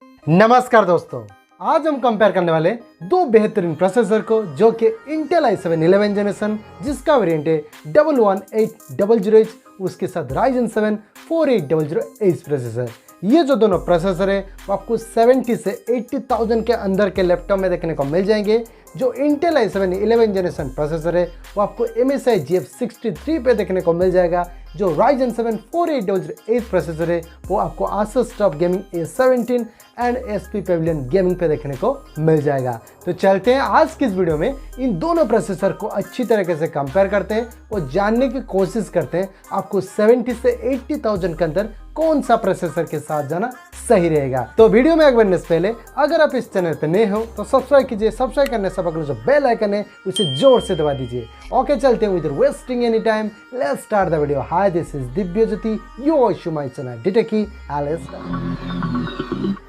नमस्कार दोस्तों, आज हम कंपेयर करने वाले दो बेहतरीन प्रोसेसर को जो कि इंटेल i7 11 जनरेशन जिसका वेरिएंट है 11800H, उसके साथ Ryzen 7 4800H प्रोसेसर। ये जो दोनों प्रोसेसर है वो आपको 70 से 80,000 के अंदर के लैपटॉप में देखने को मिल जाएंगे। जो इंटेल i7 11 जनरेशन प्रोसेसर है वो आपको MSI GF63 पे देखने को मिल जाएगा। जो Ryzen 7 4800H प्रोसेसर है वो आपको Asus TUF Gaming A17 and SP Pavilion gaming पे देखने को मिल जाएगा। तो चलते हैं आज की इस वीडियो में इन दोनों प्रोसेसर को अच्छी तरीके से कंपेयर करते हैं और जानने की कोशिश करते हैं आपको 70 से 80,000 के अंदर कौन सा प्रोसेसर के साथ जाना सही रहेगा। तो वीडियो में आगे बढ़ने से पहले अगर आप इस चैनल पर नए हो तो सब्सक्राइब कीजिए। सब्सक्राइब करने से बगल जो बेल आइकन है उसे जोर से दबा दीजिए। ओके, चलते हैं without wasting any time, let's start the video. Hi, this is Divyajyoti, you are to my channel डिटेकी।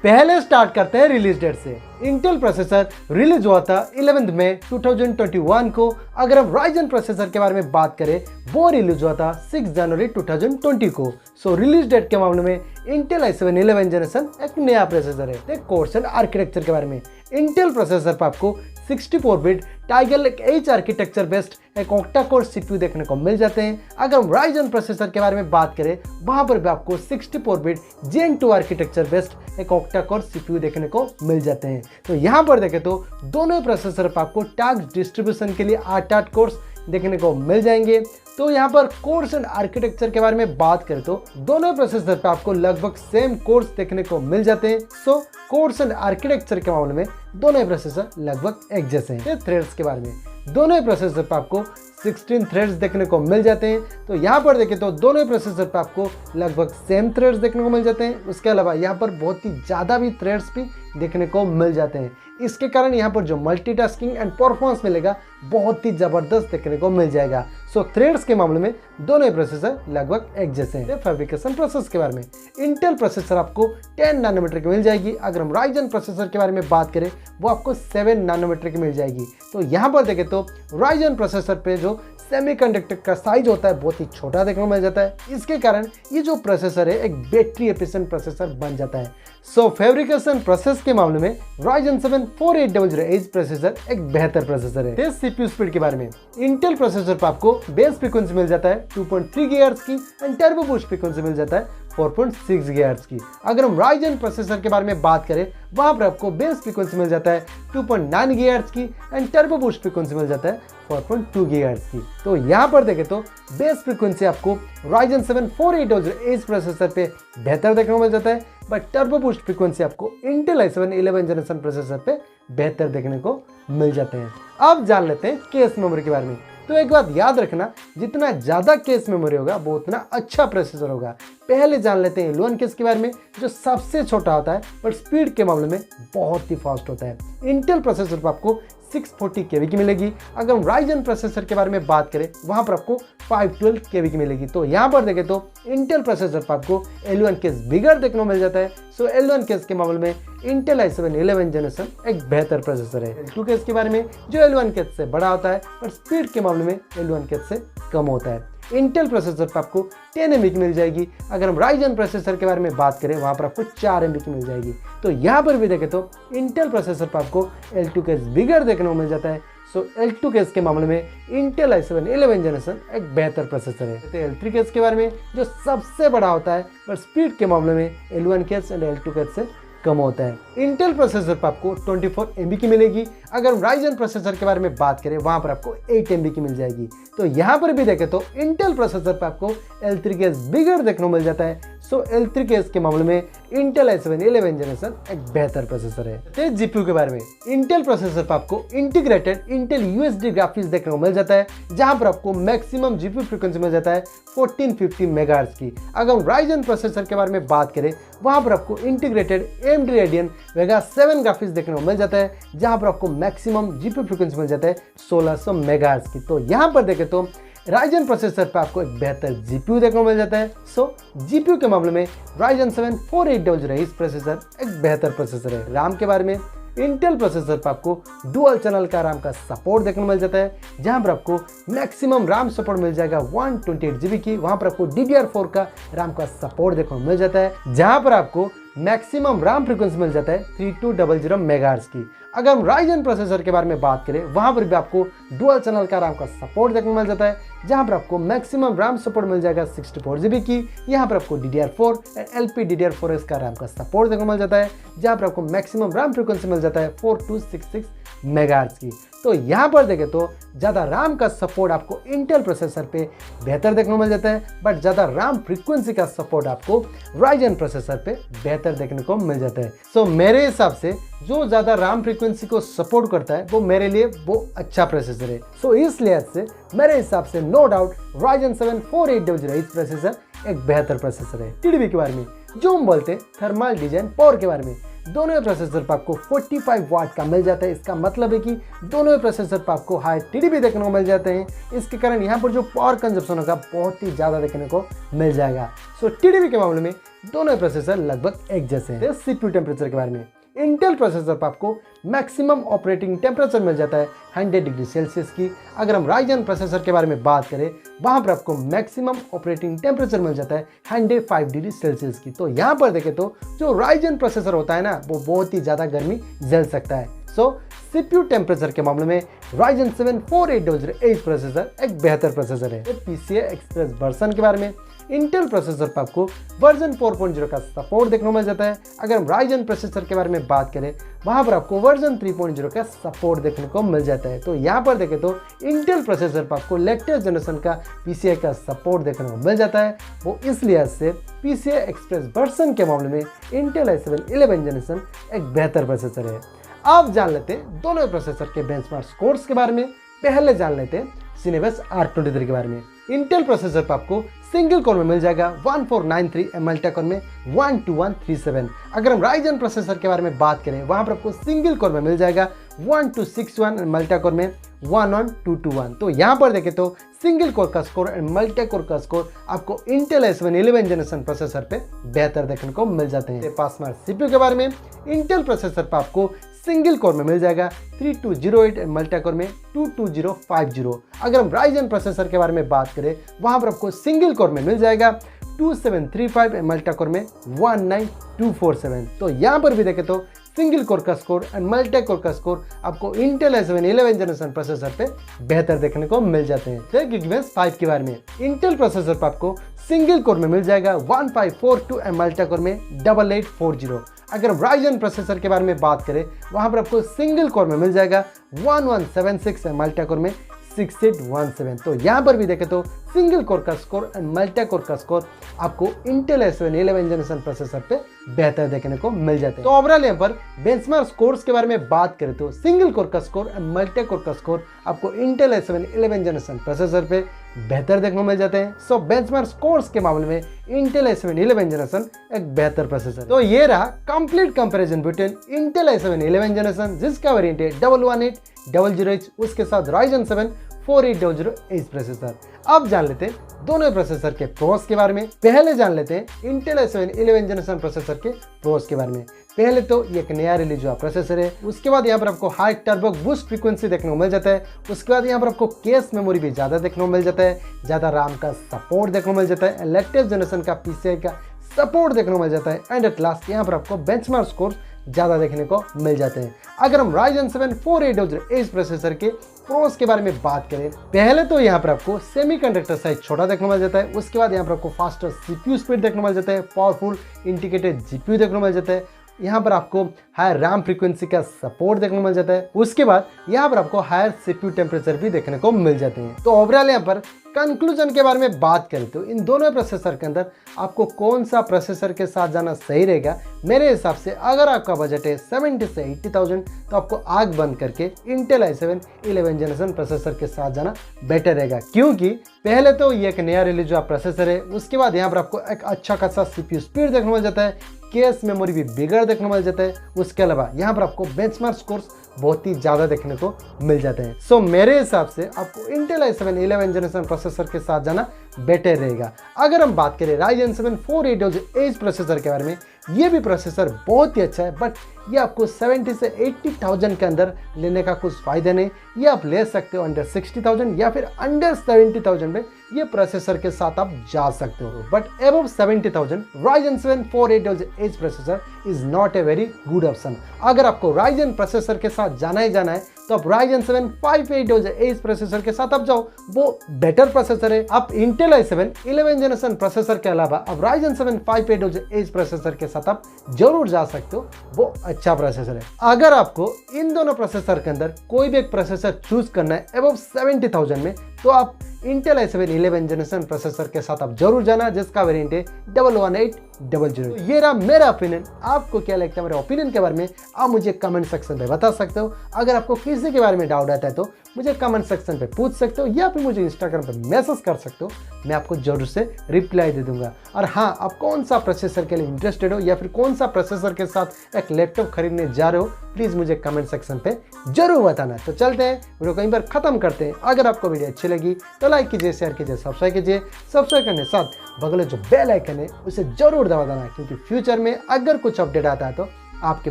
पहले स्टार्ट करते हैं रिलीज डेट से। इंटेल प्रोसेसर रिलीज हुआ था 11 मई 2021 को। अगर हम राइजन प्रोसेसर के बारे में बात करें वो रिलीज हुआ था 6 जनवरी 2020 को। सो रिलीज डेट के मामले में इंटेल i7 11 जनरेशन एक नया प्रोसेसर है। कोर्स एंड आर्किटेक्चर के बारे में इंटेल प्रोसेसर पर आपको 64 bit tiger lake H architecture based एक ऑक्टा कोर CPU देखने को मिल जाते हैं। अगर हम राइजन प्रोसेसर के बारे में बात करें वहां पर भी आपको 64 बिट Gen 2 आर्किटेक्चर बेस्ड एक ऑक्टा कोर CPU देखने को मिल जाते हैं। तो यहाँ पर देखें तो दोनों प्रोसेसर पर आपको टास्क डिस्ट्रीब्यूशन के लिए 8 कोर्स देखने को मिल जाएंगे। तो यहाँ पर कोर्स एंड आर्किटेक्चर के बारे में बात करें तो दोनों प्रोसेसर पे आपको लगभग सेम कोर्स देखने को मिल जाते हैं। सो कोर्स एंड आर्किटेक्चर के मामले में दोनों प्रोसेसर लगभग एक जैसे हैं। थ्रेड्स के बारे में दोनों प्रोसेसर पे आपको 16 थ्रेड्स देखने को मिल जाते हैं। तो यहाँ पर देखें तो दोनों प्रोसेसर पे आपको लगभग सेम थ्रेड्स देखने को मिल जाते हैं। उसके अलावा यहाँ पर बहुत ही ज़्यादा भी थ्रेड्स भी देखने को मिल जाते हैं। इसके कारण यहाँ पर जो मल्टीटास्किंग एंड परफॉर्मेंस मिलेगा बहुत ही ज़बरदस्त देखने को मिल जाएगा। सो थ्रेड्स के मामले में दोनों प्रोसेसर लगभग एक जैसे हैं। फैब्रिकेशन प्रोसेस के बारे में इंटेल प्रोसेसर आपको 10 नैनोमीटर की मिल जाएगी। अगर हम राइजन प्रोसेसर के बारे में बात करें वो आपको 7 नैनोमीटर की मिल जाएगी। तो यहाँ पर देखें तो राइजन प्रोसेसर पे जो सेमीकंडक्टर का साइज होता है बहुत ही छोटा देखने को मिल जाता है। इसके कारण ये जो प्रोसेसर है एक बैटरी एफिशिएंट प्रोसेसर बन जाता है। सो फैब्रिकेशन प्रोसेस के मामले में Ryzen 7 4800H प्रोसेसर एक बेहतर प्रोसेसर है। तेज CPU स्पीड के बारे में इंटेल प्रोसेसर पर आपको बेस फ्रीक्वेंसी मिल जाता है 2.3 GHz की एंड टर्बो बूस्ट फ्रीक्वेंसी मिल जाता है 4.6 GHz की। अगर हम राइजन प्रोसेसर के बारे में बात करें वहां पर आपको बेस फ्रीक्वेंसी मिल जाता है 2.9 GHz की एंड टर्बो बूस्ट फ्रीक्वेंसी मिल जाता है 4.2 GHz की। तो यहाँ पर देखें तो बेस फ्रीक्वेंसी आपको Ryzen 7 4800H प्रोसेसर पे बेहतर देखने को मिल जाता है, बट टर्बो बूस्ट फ्रीक्वेंसी आपको इंटेल i7 11 जनरेशन प्रोसेसर पे बेहतर देखने को मिल जाते हैं। अब जान लेते हैं केस मेमोरी के बारे में। तो एक बात याद रखना, जितना ज़्यादा केस मेमोरी होगा वो उतना अच्छा प्रोसेसर होगा। पहले जान लेते हैं L1 केस के बारे में जो सबसे छोटा होता है पर स्पीड के मामले में बहुत ही फास्ट होता है। इंटेल प्रोसेसर पर आपको 640 KB की मिलेगी। अगर हम राइजन प्रोसेसर के बारे में बात करें वहां पर आपको 512 KB की मिलेगी। तो यहाँ पर देखें तो इंटेल प्रोसेसर पर आपको L1 केस बिगड़ देखने को मिल जाता है। सो L1 केस के मामले में इंटेल i7 11 जनरेशन एक बेहतर प्रोसेसर है। L2 केस के बारे में जो L1 केस से बड़ा होता है पर स्पीड के मामले में L1 केस से कम होता है। इंटेल प्रोसेसर पर आपको 10 MB की मिल जाएगी। अगर हम राइजन प्रोसेसर के बारे में बात करें वहां पर आपको 4 MB की मिल जाएगी। तो यहाँ पर भी देखें तो इंटेल प्रोसेसर पर आपको L2 केस बिगड़ देखने को मिल जाता है। सो L2 केस के मामले में इंटेल i7 11 जनरेशन एक बेहतर प्रोसेसर है। तो L3 केस के बारे में जो सबसे बड़ा होता है पर स्पीड के मामले में L1 case and L2 case से कम होता है। इंटेल प्रोसेसर पर आपको 24 MB की मिलेगी। अगर हम राइजन प्रोसेसर के बारे में बात करें वहां पर आपको 8 MB की मिल जाएगी। तो यहाँ पर भी देखें तो इंटेल प्रोसेसर पर आपको L3 केस बिगड़ देखने को मिल जाता है। सो L3 केस के मामले में इंटेल i7 11 जनरेशन एक बेहतर प्रोसेसर है। तेज जीपीयू के बारे में इंटेल प्रोसेसर पर आपको इंटीग्रेटेड इंटेल USD ग्राफिक्स देखने को मिल जाता है जहां पर आपको मैक्सिमम जीपीयू फ्रीक्वेंसी मिल जाता है 1450 मेगाहर्ट्ज की। अगर हम राइजन प्रोसेसर के बारे में बात करें वहां पर आपको integrated AMD Radeon Vega 7 graphics देखने को मिल जाता है जहां पर आपको मैक्सिमम जीपीयू फ्रीक्वेंसी मिल जाता है 1600 मेगाहर्ट्ज की। तो यहाँ पर देखें तो राइजन प्रोसेसर पर आपको एक बेहतर जीपीयू देखने को मिल जाता है। सो जीपीयू के मामले में Ryzen 7 4800H प्रोसेसर एक बेहतर प्रोसेसर है। रैम के बारे में इंटेल प्रोसेसर पर आपको डुअल चैनल का रैम का सपोर्ट देखने को मिल जाता है जहां पर आपको मैक्सिमम रैम सपोर्ट मिल जाएगा 128 GB की। वहां पर आपको DDR4 का रैम का सपोर्ट देखने को मिल जाता है जहां पर आपको मैक्सिमम रैम फ्रीक्वेंसी मिल जाता है 3200 मेगाहर्ट्ज की। अगर हम राइजन प्रोसेसर के बारे में बात करें, वहां पर भी आपको डुअल चैनल का रैम का सपोर्ट देखने को मिल जाता है, जहां पर आपको मैक्सिमम रैम सपोर्ट मिल जाएगा 64 GB की। यहाँ पर आपको DDR4 एंड LPDDR4S का रैम का सपोर्ट देखने को मिल जाता है, जहां पर आपको मैक्सिमम रैम फ्रीक्वेंसी मिल जाता है 4266 मेगाहर्ट्ज की। तो यहाँ पर देखें तो ज़्यादा रैम का सपोर्ट आपको इंटेल प्रोसेसर पे बेहतर देखने को मिल जाता है, बट ज़्यादा रैम फ्रीक्वेंसी का सपोर्ट आपको राइजन प्रोसेसर पे बेहतर देखने को मिल जाता है। सो मेरे हिसाब से जो ज़्यादा रैम फ्रीक्वेंसी को सपोर्ट करता है वो मेरे लिए वो अच्छा प्रोसेसर है। सो इस लिहाज से मेरे हिसाब से no doubt Ryzen 7 4800H processor एक बेहतर प्रोसेसर है। टीडीपी के बारे में जो हम बोलते हैं थर्मल डिजाइन पावर के बारे में, दोनों प्रोसेसर पर आपको 45 वाट का मिल जाता है। इसका मतलब है कि दोनों प्रोसेसर पर आपको हाई टीडीपी देखने को मिल जाते हैं। इसके कारण यहाँ पर जो पावर कंजप्शन होगा बहुत ही ज़्यादा देखने को मिल जाएगा। सो टीडीपी के मामले में दोनों प्रोसेसर लगभग एक जैसे हैं। सीपीयू टेम्परेचर के बारे में, इंटेल प्रोसेसर पर आपको मैक्सिमम ऑपरेटिंग टेम्परेचर मिल जाता है 100 डिग्री सेल्सियस की। अगर हम राइजन प्रोसेसर के बारे में बात करें, वहां पर आपको मैक्सिमम ऑपरेटिंग टेम्परेचर मिल जाता है 105 डिग्री सेल्सियस की। तो यहाँ पर देखें तो जो राइजन प्रोसेसर होता है ना, वो बहुत ही ज़्यादा गर्मी झेल सकता है। सो सीपीयू टेम्परेचर के मामले में राइजन 7 4800H प्रोसेसर एक बेहतर प्रोसेसर है। PCI एक्सप्रेस वर्जन के बारे में, इंटेल प्रोसेसर पर आपको वर्जन 4.0 का सपोर्ट देखने को मिल जाता है। अगर हम राइजन प्रोसेसर के बारे में बात करें, वहां पर आपको वर्जन 3.0 का सपोर्ट देखने को मिल जाता है। तो यहाँ पर देखें तो इंटेल प्रोसेसर पर आपको लेटेस्ट जनरेशन का PCI का सपोर्ट देखने को मिल जाता है। वो इस लिहाज से PCI एक्सप्रेस वर्जन के मामले में इंटेल i7 11 जनरेशन एक बेहतर प्रोसेसर है। अब जान लेते हैं दोनों प्रोसेसर के बेंचमार्क स्कोर्स के बारे में। पहले जान लेते हैं सिनेबस R23 के बारे में। इंटेल प्रोसेसर पर आपको सिंगल कोर में मिल जाएगा 1493, मल्टी कोर में 12137। अगर हम राइजन प्रोसेसर के बारे में बात करें, वहां पर आपको सिंगल कोर में मिल जाएगा 1261, मल्टी कोर में 11221। तो यहाँ पर देखें तो सिंगल कोर का स्कोर एंड मल्टी कोर का स्कोर आपको इंटेल i7 11 जनरेशन प्रोसेसर पे बेहतर देखने को मिल जाते हैं। पासमार्क सीपीयू के बारे में, इंटेल प्रोसेसर पर आपको सिंगल कोर में मिल जाएगा 3208 एंड मल्टी कोर में 22050। अगर हम राइजन प्रोसेसर के बारे में बात करें, वहां पर आपको सिंगल कोर में मिल जाएगा 2735 एंड मल्टी कोर में 19247। तो यहाँ पर भी देखें तो सिंगल कोर का स्कोर एंड मल्टी कोर का स्कोर आपको इंटेल i7 11 जनरेशन प्रोसेसर पे बेहतर देखने को मिल जाते हैं। फिर Geekbench 5 के बारे में, इंटेल प्रोसेसर पर आपको सिंगल कोर में मिल जाएगा 1542 एंड मल्टी कोर में 8840। अगर राइजन प्रोसेसर के बारे में बात करें, वहां पर आपको सिंगल कोर में मिल जाएगा 1176 एंड मल्टी कोर में 6817। तो यहाँ पर भी देखें तो सिंगल कोर का स्कोर एंड मल्टी कोर का स्कोर आपको इंटेल i7 11 जनरेशन प्रोसेसर पे बेहतर देखने को मिल जाते हैं। तो ओवरऑल यहाँ पर बेंचमार्क स्कोर्स के बारे में बात करें तो सिंगल कोर का स्कोर एंड मल्टी कोर का स्कोर आपको इंटेल i7 11 जनरेशन प्रोसेसर पे बेहतर देखने को मिल जाते हैं। सो बेंचमार्क स्कोर्स के मामले में इंटेल i7 11 जनरेशन एक बेहतर प्रोसेसर। तो ये रहा complete comparison between Intel i7 11 generation जिसका वेरिएंट है 11800H, उसके साथ राइजन 7 4800H प्रोसेसर। अब जान लेते हैं दोनों प्रोसेसर के प्रोस के बारे में। पहले जान लेते हैं इंटेल i7 11 जनरेशन प्रोसेसर के प्रोस के बारे में। पहले तो ये एक नया रिलीज हुआ प्रोसेसर है। उसके बाद यहाँ पर आपको हाई टर्बो बूस्ट फ्रीक्वेंसी देखने को मिल जाता है। उसके बाद यहाँ पर आपको केस मेमोरी भी ज़्यादा देखने को मिल जाता है, ज़्यादा रैम का सपोर्ट देखने को मिल जाता है, लेटेस्ट जनरेशन का PCI का सपोर्ट देखने को मिल जाता है एंड एट लास्ट यहाँ पर आपको बेंचमार्क स्कोर ज़्यादा देखने को मिल जाते हैं। अगर हम राइजन 7 4800H प्रोसेसर के प्रोस के बारे में बात करें, पहले तो यहाँ पर आपको सेमीकंडक्टर साइज छोटा देखने को मिल जाता है। उसके बाद यहाँ पर आपको फास्टर CPU स्पीड देखने को मिल जाता है, पावरफुल इंटीग्रेटेड GPU देखने को मिल जाता है, यहाँ पर आपको हायर रैम फ्रीक्वेंसी का सपोर्ट देखने को मिल जाता है। उसके बाद यहाँ पर आपको हायर CPU टेम्परेचर भी देखने को मिल जाते हैं। तो ओवरऑल यहाँ पर कंक्लूजन के बारे में बात करें तो इन दोनों प्रोसेसर के अंदर आपको कौन सा प्रोसेसर के साथ जाना सही रहेगा, मेरे हिसाब से अगर आपका बजट है 70 से 80,000 तो आपको आग बंद करके इंटेल i7 11 जनरेशन प्रोसेसर के साथ जाना बेटर रहेगा। क्योंकि पहले तो ये एक नया रिलीज हुआ प्रोसेसर है, उसके बाद यहाँ पर आपको एक अच्छा खासा CPU स्पीड देखने को मिल जाता है, केस मेमोरी भी बिगड़ देखने को मिल जाता है। उसके अलावा यहाँ पर आपको बेंचमार्क स्कोर्स बहुत ही ज़्यादा देखने को मिल जाते हैं। सो मेरे हिसाब से आपको इंटेल i7 11 जनरेशन प्रोसेसर के साथ जाना बेटर रहेगा। अगर हम बात करें राइजन 7 4800H प्रोसेसर के बारे में, ये भी प्रोसेसर बहुत ही अच्छा है, बट ये आपको 70 से 80,000 के अंदर लेने का कुछ फ़ायदा नहीं। ये आप ले सकते हो अंडर 60,000 या फिर अंडर 70,000 में ये प्रोसेसर के साथ आप जा सकते हो। But above 70,000 Ryzen 7 4800H processor is not a very good option. अगर आपको Ryzen प्रोसेसर के साथ जाना है तो आप Ryzen 7 5800H प्रोसेसर के साथ आप जाओ, वो बेटर प्रोसेसर है। आप Intel i7 11 जनरेशन प्रोसेसर के अलावा आप Ryzen 7 5800H प्रोसेसर के साथ आप जरूर जा सकते हो, वो अच्छा प्रोसेसर है। अगर आपको इन दोनों प्रोसेसर के अंदर कोई भी एक प्रोसेसर चूज करना है अबव 70,000 में, तो आप Intel i7 11 जनरेशन प्रोसेसर के साथ आप जरूर जाना, जिसका वेरिएंट है 11800। तो ये रहा मेरा ओपिनियन। आपको क्या लगता है मेरे ओपिनियन के बारे में, आप मुझे कमेंट सेक्शन पे बता सकते हो। अगर आपको किसी के बारे में डाउट आता है तो मुझे कमेंट सेक्शन पे पूछ सकते हो, या फिर मुझे इंस्टाग्राम पे मैसेज कर सकते हो, मैं आपको जरूर से रिप्लाई दे दूंगा। और हाँ, आप कौन सा प्रोसेसर के लिए इंटरेस्टेड हो या फिर कौन सा प्रोसेसर के साथ एक लैपटॉप खरीदने जा रहे हो, प्लीज़ मुझे कमेंट सेक्शन पे जरूर बताना। तो चलते हैं, वीडियो कहीं पर खत्म करते हैं। अगर आपको वीडियो अच्छी लगी तो लाइक कीजिए, शेयर कीजिए, सब्सक्राइब कीजिए। सब्सक्राइब करने के साथ बगल में जो बेल आइकन है उसे जरूर दबा देना, क्योंकि फ्यूचर में अगर कुछ अपडेट आता है तो आपके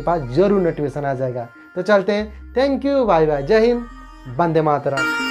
पास जरूर नोटिफिकेशन आ जाएगा। तो चलते हैं, थैंक यू, बाय बाय, जय हिंद, वंदे मातरम।